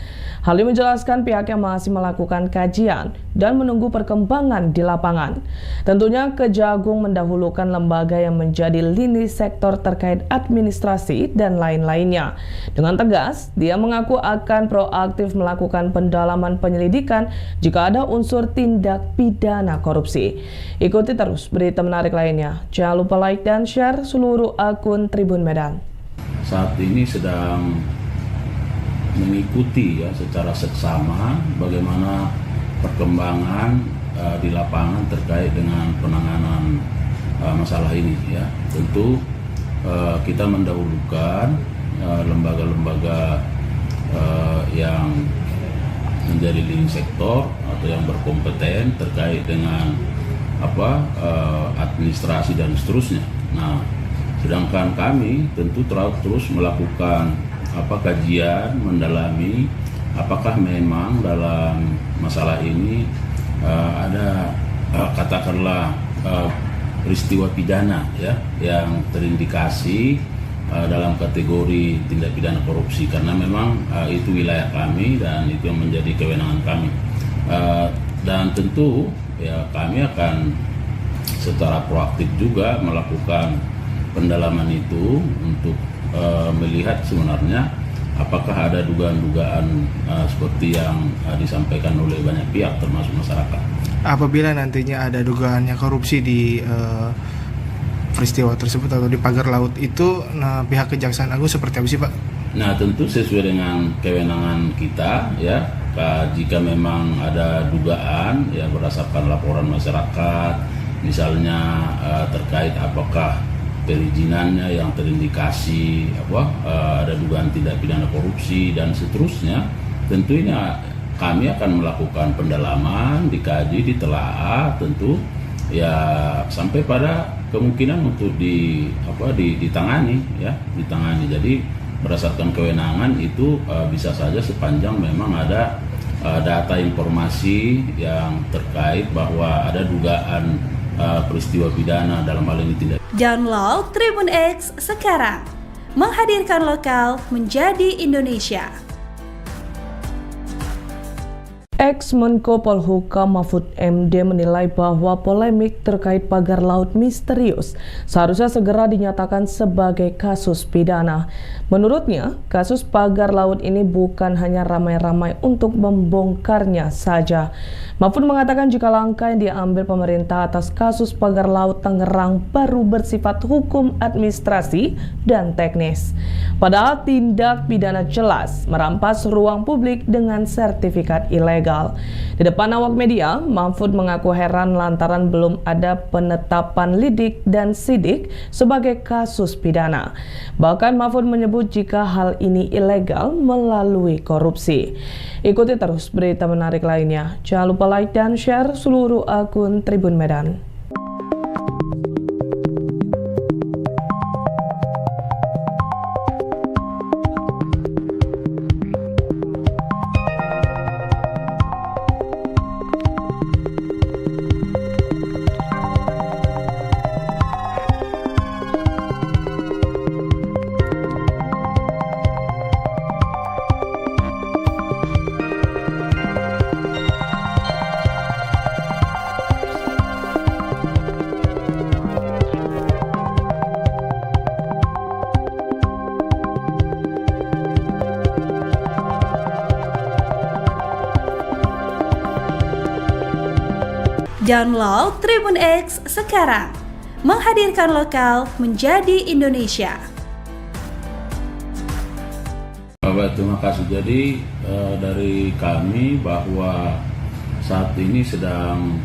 Harli menjelaskan pihaknya masih melakukan kajian dan menunggu perkembangan di lapangan. Tentunya Kejagung mendahulukan lembaga yang menjadi lini sektor terkait administrasi dan lain-lainnya. Dengan tegas, dia mengaku akan proaktif melakukan pendalaman penyelidikan jika ada unsur tindak pidana korupsi. Ikuti terus berita menarik lainnya. Jangan lupa like dan share seluruh akun Tribun Medan. Saat ini sedang mengikuti secara seksama bagaimana perkembangan di lapangan terkait dengan penanganan masalah ini. Tentu kita mendahulukan lembaga-lembaga yang menjadi lini sektor atau yang berkompeten terkait dengan administrasi dan seterusnya. Nah, sedangkan kami tentu terus melakukan kajian, mendalami apakah memang dalam masalah ini ada katakanlah peristiwa pidana yang terindikasi dalam kategori tindak pidana korupsi, karena memang itu wilayah kami dan itu yang menjadi kewenangan kami. Dan tentu kami akan secara proaktif juga melakukan pendalaman itu untuk melihat sebenarnya apakah ada dugaan-dugaan seperti yang disampaikan oleh banyak pihak termasuk masyarakat. Apabila nantinya ada dugaannya korupsi di peristiwa tersebut atau di pagar laut itu, pihak Kejaksaan Agung seperti apa sih, Pak? Nah, tentu sesuai dengan kewenangan kita jika memang ada dugaan berdasarkan laporan masyarakat, misalnya terkait apakah perizinannya yang terindikasi ada dugaan tindak pidana korupsi dan seterusnya, tentunya kami akan melakukan pendalaman, dikaji, ditelaah, tentu sampai pada kemungkinan untuk ditangani. Jadi berdasarkan kewenangan itu bisa saja sepanjang memang ada data informasi yang terkait bahwa ada dugaan peristiwa pidana, dalam hal ini tindak. Download Tribun X sekarang, menghadirkan lokal menjadi Indonesia. Ex-Menko Polhukam Mahfud MD menilai bahwa polemik terkait pagar laut misterius seharusnya segera dinyatakan sebagai kasus pidana. Menurutnya, kasus pagar laut ini bukan hanya ramai-ramai untuk membongkarnya saja. Mahfud mengatakan jika langkah yang diambil pemerintah atas kasus pagar laut Tangerang baru bersifat hukum administrasi dan teknis. Padahal tindak pidana jelas merampas ruang publik dengan sertifikat ilegal. Di depan awak media, Mahfud mengaku heran lantaran belum ada penetapan lidik dan sidik sebagai kasus pidana. Bahkan Mahfud menyebut jika hal ini ilegal melalui korupsi. Ikuti terus berita menarik lainnya. Jangan lupa like dan share seluruh akun Tribun Medan. Download Tribun X sekarang, menghadirkan lokal menjadi Indonesia. Bapak, terima kasih. Jadi dari kami bahwa saat ini sedang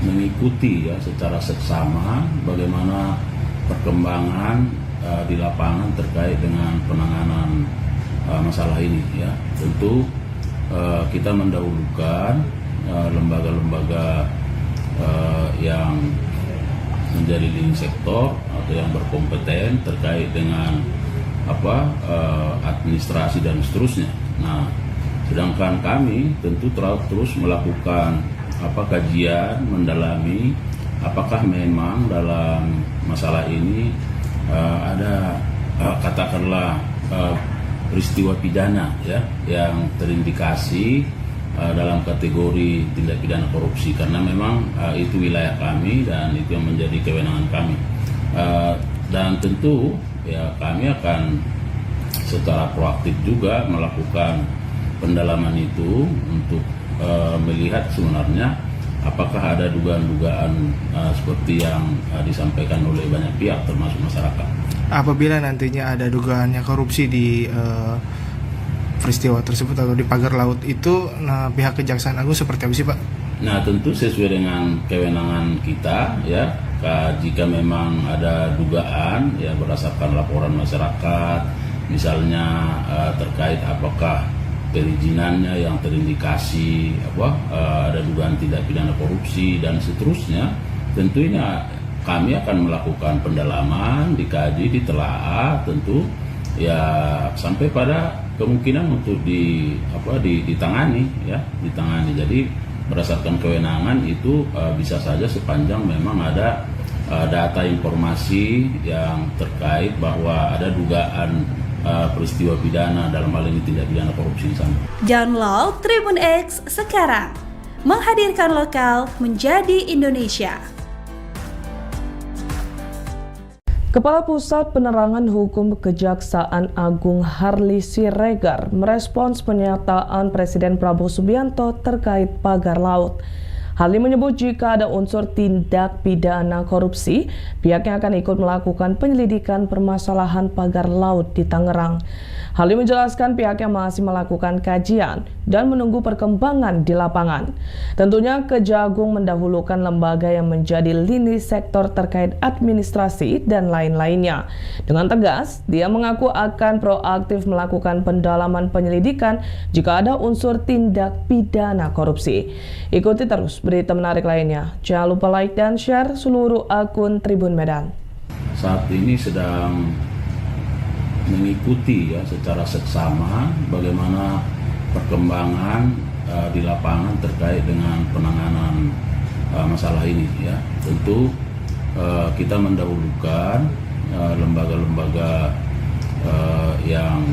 mengikuti ya secara seksama bagaimana perkembangan di lapangan terkait dengan penanganan masalah ini ya. Tentu kita mendahulukan lembaga-lembaga yang menjadi leading sektor atau yang berkompeten terkait dengan administrasi dan seterusnya. Nah, sedangkan kami tentu terus melakukan kajian, mendalami apakah memang dalam masalah ini ada katakanlah peristiwa pidana ya yang terindikasi dalam kategori tindak pidana korupsi, karena memang itu wilayah kami dan itu yang menjadi kewenangan kami. Dan tentu ya kami akan secara proaktif juga melakukan pendalaman itu untuk melihat sebenarnya apakah ada dugaan-dugaan seperti yang disampaikan oleh banyak pihak termasuk masyarakat. Apabila nantinya ada dugaannya korupsi di peristiwa tersebut atau di pagar laut itu, pihak Kejaksaan Agung seperti apa sih, Pak? Nah, tentu sesuai dengan kewenangan kita ya. Jika memang ada dugaan ya berdasarkan laporan masyarakat, misalnya terkait apakah perizinannya yang terindikasi ada dugaan tindak pidana korupsi dan seterusnya, tentunya kami akan melakukan pendalaman, dikaji, ditelaah, tentu ya sampai pada kemungkinan untuk ditangani ya, ditangani. Jadi berdasarkan kewenangan itu bisa saja sepanjang memang ada data informasi yang terkait bahwa ada dugaan peristiwa pidana dalam hal ini tindak pidana korupsi di sana. Download Tribun X sekarang, menghadirkan lokal menjadi Indonesia. Kepala Pusat Penerangan Hukum Kejaksaan Agung Harli Siregar merespons pernyataan Presiden Prabowo Subianto terkait pagar laut. Harli menyebut jika ada unsur tindak pidana korupsi, pihaknya akan ikut melakukan penyelidikan permasalahan pagar laut di Tangerang. Harli menjelaskan pihaknya masih melakukan kajian dan menunggu perkembangan di lapangan. Tentunya Kejagung mendahulukan lembaga yang menjadi lini sektor terkait administrasi dan lain-lainnya. Dengan tegas, dia mengaku akan proaktif melakukan pendalaman penyelidikan jika ada unsur tindak pidana korupsi. Ikuti terus berita menarik lainnya. Jangan lupa like dan share seluruh akun Tribun Medan. Saat ini sedang mengikuti ya secara seksama bagaimana perkembangan di lapangan terkait dengan penanganan masalah ini ya. Tentu kita mendahulukan lembaga-lembaga yang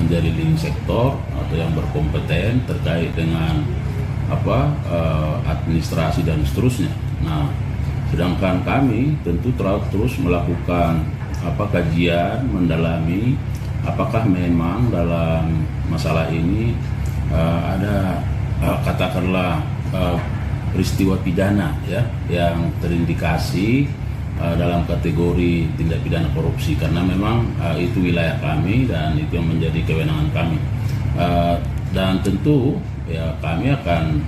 menjadi leading sektor atau yang berkompeten terkait dengan administrasi dan seterusnya. Nah, sedangkan kami tentu terus melakukan kajian, mendalami apakah memang dalam masalah ini ada katakanlah peristiwa pidana ya yang terindikasi dalam kategori tindak pidana korupsi, karena memang itu wilayah kami dan itu yang menjadi kewenangan kami. Dan tentu ya kami akan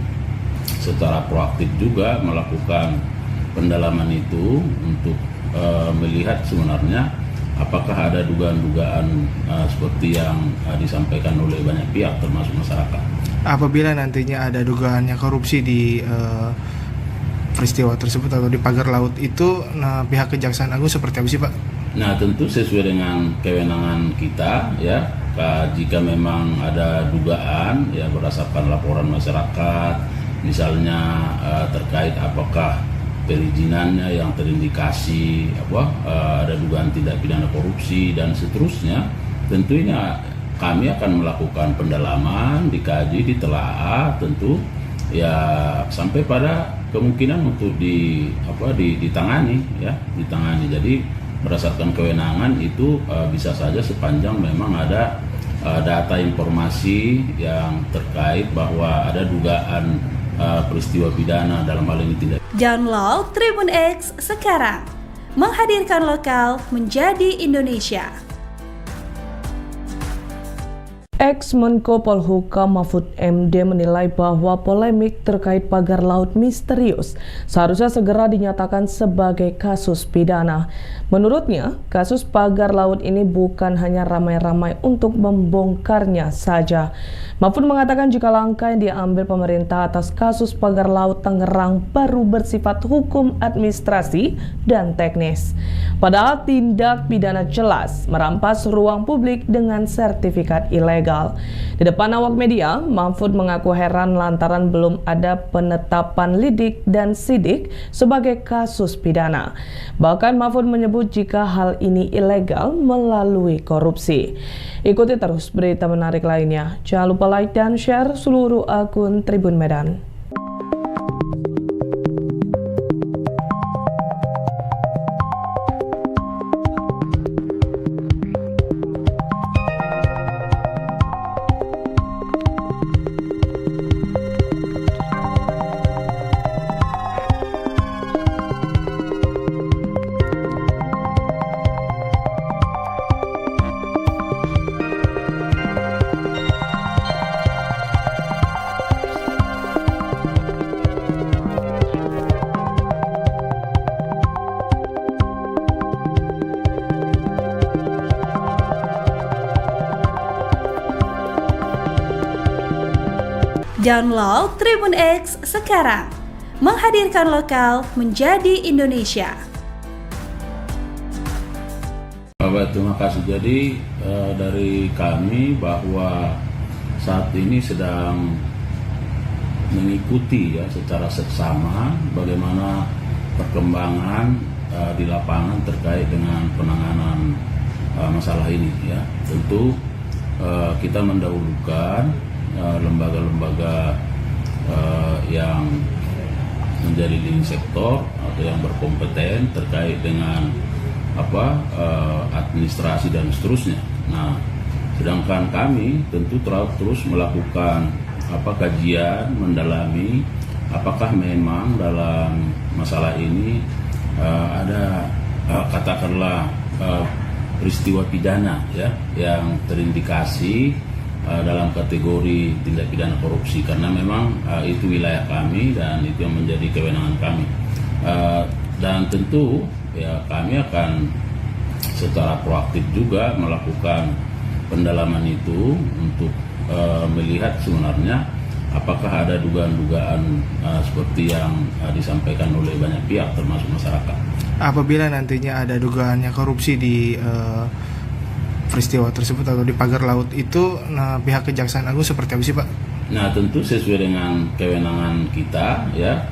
secara proaktif juga melakukan pendalaman itu untuk melihat sebenarnya apakah ada dugaan-dugaan seperti yang disampaikan oleh banyak pihak termasuk masyarakat. Apabila nantinya ada dugaannya korupsi di peristiwa tersebut atau di pagar laut itu, pihak Kejaksaan Agung seperti apa sih, Pak? Nah, tentu sesuai dengan kewenangan kita ya. Jika memang ada dugaan ya berdasarkan laporan masyarakat, misalnya terkait apakah perizinannya yang terindikasi ada dugaan tindak pidana korupsi dan seterusnya, tentunya kami akan melakukan pendalaman, dikaji, ditelaah, tentu ya sampai pada kemungkinan untuk ditangani ya, ditangani. Jadi berdasarkan kewenangan itu bisa saja sepanjang memang ada data informasi yang terkait bahwa ada dugaan peristiwa pidana dalam hal ini tindak. Download Tribun X sekarang, menghadirkan lokal menjadi Indonesia. Ex-Menko Polhukam Mahfud MD menilai bahwa polemik terkait pagar laut misterius seharusnya segera dinyatakan sebagai kasus pidana. Menurutnya, kasus pagar laut ini bukan hanya ramai-ramai untuk membongkarnya saja. Mahfud mengatakan jika langkah yang diambil pemerintah atas kasus pagar laut Tangerang baru bersifat hukum administrasi dan teknis. Padahal tindak pidana jelas merampas ruang publik dengan sertifikat ilegal. Di depan awak media, Mahfud mengaku heran lantaran belum ada penetapan lidik dan sidik sebagai kasus pidana. Bahkan Mahfud menyebut jika hal ini ilegal melalui korupsi. Ikuti terus berita menarik lainnya. Jangan lupa like dan share seluruh akun Tribun Medan. Download Tribun X sekarang, menghadirkan lokal menjadi Indonesia. Bapak, terima kasih. Jadi dari kami bahwa saat ini sedang mengikuti ya secara seksama bagaimana perkembangan di lapangan terkait dengan penanganan masalah ini ya. Tentu kita mendahulukan lembaga-lembaga yang menjadi leading sektor atau yang berkompeten terkait dengan administrasi dan seterusnya. Nah, sedangkan kami tentu terus melakukan kajian, mendalami apakah memang dalam masalah ini ada katakanlah peristiwa pidana ya yang terindikasi dalam kategori tindak pidana korupsi, karena memang itu wilayah kami dan itu yang menjadi kewenangan kami. Dan tentu ya kami akan secara proaktif juga melakukan pendalaman itu untuk melihat sebenarnya apakah ada dugaan-dugaan seperti yang disampaikan oleh banyak pihak termasuk masyarakat. Apabila nantinya ada dugaannya korupsi di peristiwa tersebut atau di pagar laut itu, pihak Kejaksaan Agung seperti apa sih, Pak? Nah, tentu sesuai dengan kewenangan kita ya.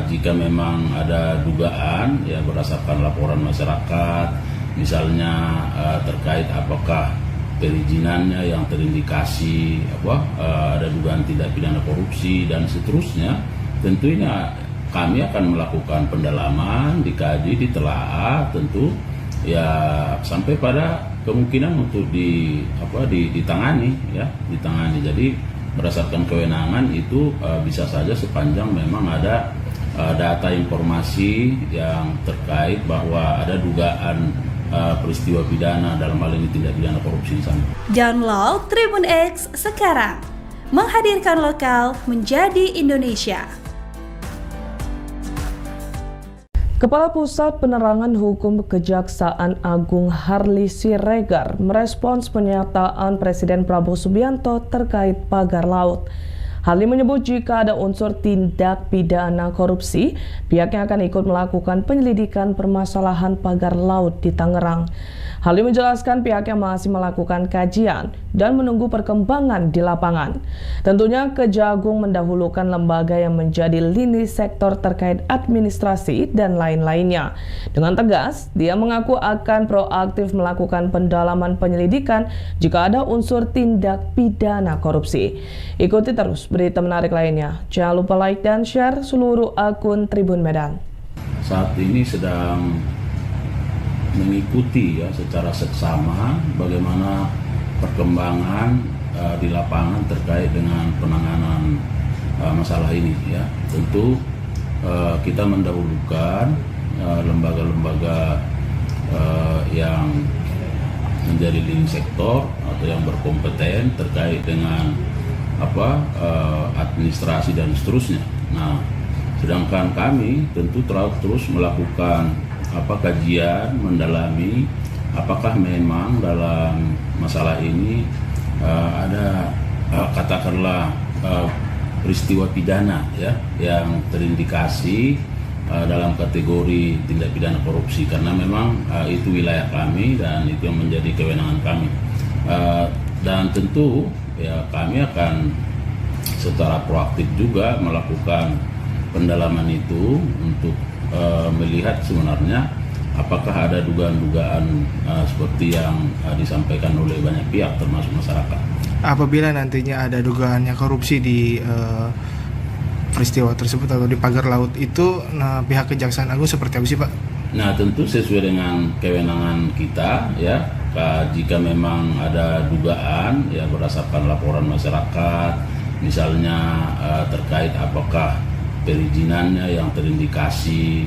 Jika memang ada dugaan ya berdasarkan laporan masyarakat, misalnya terkait apakah perizinannya yang terindikasi ada dugaan tindak pidana korupsi dan seterusnya, tentunya kami akan melakukan pendalaman, dikaji, ditelaah tentu ya sampai pada kemungkinan untuk ditangani ya, ditangani. Jadi berdasarkan kewenangan itu bisa saja sepanjang memang ada data informasi yang terkait bahwa ada dugaan peristiwa pidana dalam hal ini tindak pidana korupsi di sana. Download Tribun X sekarang, menghadirkan lokal menjadi Indonesia. Kepala Pusat Penerangan Hukum Kejaksaan Agung Harli Siregar merespons pernyataan Presiden Prabowo Subianto terkait pagar laut. Harli menyebut jika ada unsur tindak pidana korupsi, pihaknya akan ikut melakukan penyelidikan permasalahan pagar laut di Tangerang. Harli menjelaskan pihaknya masih melakukan kajian dan menunggu perkembangan di lapangan. Tentunya Kejagung mendahulukan lembaga yang menjadi lini sektor terkait administrasi dan lain-lainnya. Dengan tegas, dia mengaku akan proaktif melakukan pendalaman penyelidikan jika ada unsur tindak pidana korupsi. Ikuti terus berita menarik lainnya. Jangan lupa like dan share seluruh akun Tribun Medan. Saat ini sedang mengikuti ya secara seksama bagaimana perkembangan di lapangan terkait dengan penanganan masalah ini ya. Tentu kita mendahulukan lembaga-lembaga yang menjadi leading sektor atau yang berkompeten terkait dengan administrasi dan seterusnya. Nah, sedangkan kami tentu terus melakukan kajian mendalami apakah memang dalam masalah ini ada katakanlah peristiwa pidana ya yang terindikasi dalam kategori tindak pidana korupsi, karena memang itu wilayah kami dan itu yang menjadi kewenangan kami. Dan tentu ya kami akan secara proaktif juga melakukan pendalaman itu untuk melihat sebenarnya apakah ada dugaan-dugaan seperti yang disampaikan oleh banyak pihak termasuk masyarakat. Apabila nantinya ada dugaannya korupsi di peristiwa tersebut atau di pagar laut itu, pihak Kejaksaan Agung seperti apa sih Pak? Nah, tentu sesuai dengan kewenangan kita ya. Jika memang ada dugaan ya berdasarkan laporan masyarakat, misalnya terkait apakah perizinannya yang terindikasi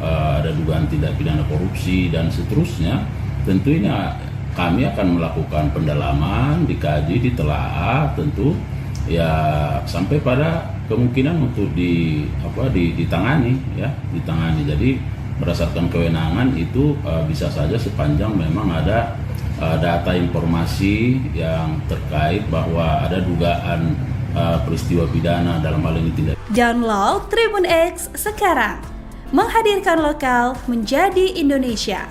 ada dugaan tindak pidana korupsi dan seterusnya, tentunya kami akan melakukan pendalaman, dikaji, ditelaah, tentu ya sampai pada kemungkinan untuk ditangani ya, ditangani. Jadi berdasarkan kewenangan itu bisa saja sepanjang memang ada data informasi yang terkait bahwa ada dugaan peristiwa pidana dalam hal ini tindak. Download Tribun X sekarang, menghadirkan lokal menjadi Indonesia.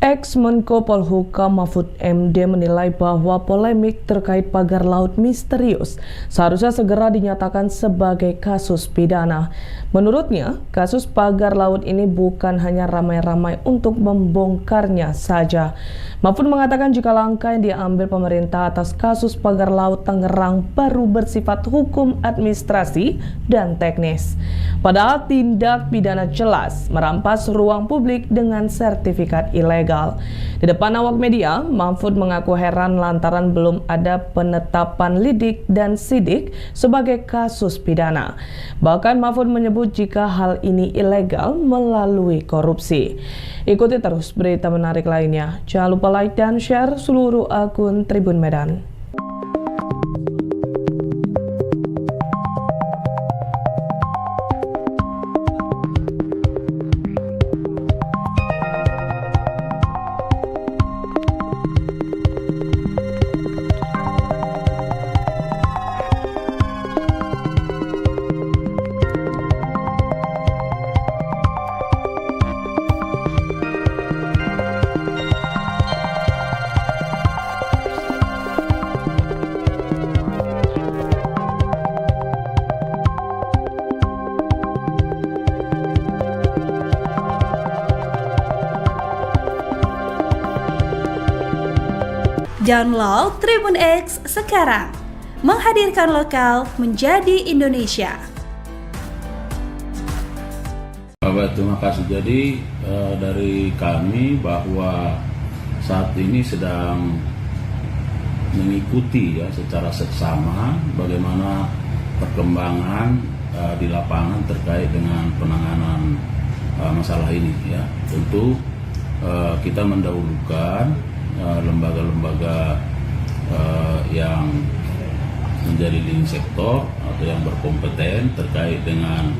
Ex-Menko Polhukam Mahfud MD menilai bahwa polemik terkait pagar laut misterius seharusnya segera dinyatakan sebagai kasus pidana. Menurutnya, kasus pagar laut ini bukan hanya ramai-ramai untuk membongkarnya saja. Mahfud mengatakan jika langkah yang diambil pemerintah atas kasus pagar laut Tangerang baru bersifat hukum administrasi dan teknis. Padahal tindak pidana jelas merampas ruang publik dengan sertifikat ilegal. Di depan awak media, Mahfud mengaku heran lantaran belum ada penetapan lidik dan sidik sebagai kasus pidana. Bahkan Mahfud menyebut jika hal ini ilegal melalui korupsi. Ikuti terus berita menarik lainnya. Jangan lupa like dan share seluruh akun Tribun Medan. Download Tribun X sekarang, menghadirkan lokal menjadi Indonesia. Bapak, terima kasih. Jadi dari kami bahwa saat ini sedang mengikuti ya secara seksama bagaimana perkembangan di lapangan terkait dengan penanganan masalah ini ya. Tentu kita mendahulukan lembaga-lembaga yang menjadi leading sektor atau yang berkompeten terkait dengan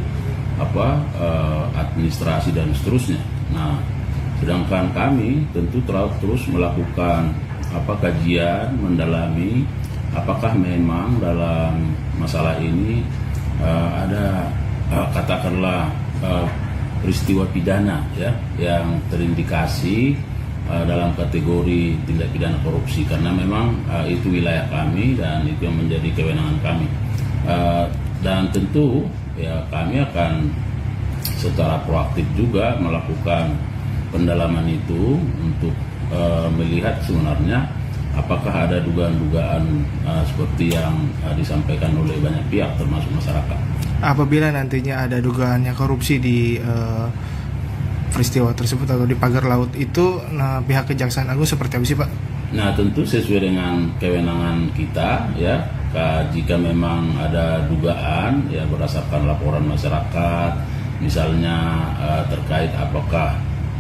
administrasi dan seterusnya. Nah, sedangkan kami tentu terus melakukan kajian mendalami apakah memang dalam masalah ini ada katakanlah peristiwa pidana ya yang terindikasi dalam kategori tindak pidana korupsi, karena memang itu wilayah kami dan itu yang menjadi kewenangan kami. Dan tentu ya kami akan secara proaktif juga melakukan pendalaman itu untuk melihat sebenarnya apakah ada dugaan-dugaan seperti yang disampaikan oleh banyak pihak termasuk masyarakat. Apabila nantinya ada dugaannya korupsi di peristiwa tersebut atau di pagar laut itu, pihak Kejaksaan Agung seperti apa sih Pak? Nah, tentu sesuai dengan kewenangan kita ya. jika memang ada dugaan ya berdasarkan laporan masyarakat, misalnya terkait apakah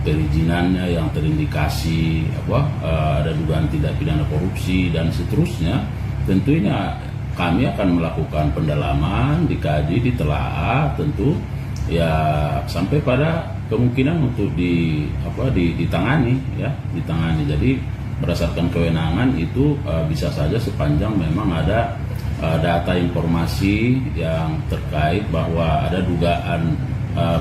perizinannya yang terindikasi ada dugaan tidak pidana korupsi dan seterusnya, tentunya kami akan melakukan pendalaman, dikaji, ditelaah, tentu ya sampai pada kemungkinan untuk ditangani ya, ditangani. Jadi berdasarkan kewenangan itu bisa saja sepanjang memang ada data informasi yang terkait bahwa ada dugaan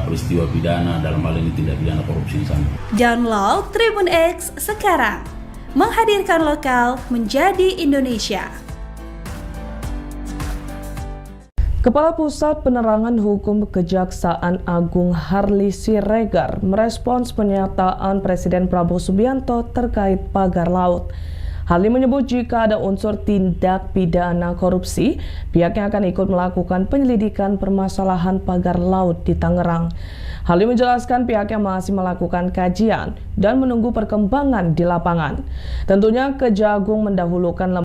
peristiwa pidana, dalam hal ini tindak pidana korupsi di sana. Download Tribun X sekarang, menghadirkan lokal menjadi Indonesia. Kepala Pusat Penerangan Hukum Kejaksaan Agung Harli Siregar merespons pernyataan Presiden Prabowo Subianto terkait pagar laut. Harli menyebut jika ada unsur tindak pidana korupsi, pihaknya akan ikut melakukan penyelidikan permasalahan pagar laut di Tangerang. Harli menjelaskan pihaknya masih melakukan kajian dan menunggu perkembangan di lapangan. Tentunya Kejagung mendahulukan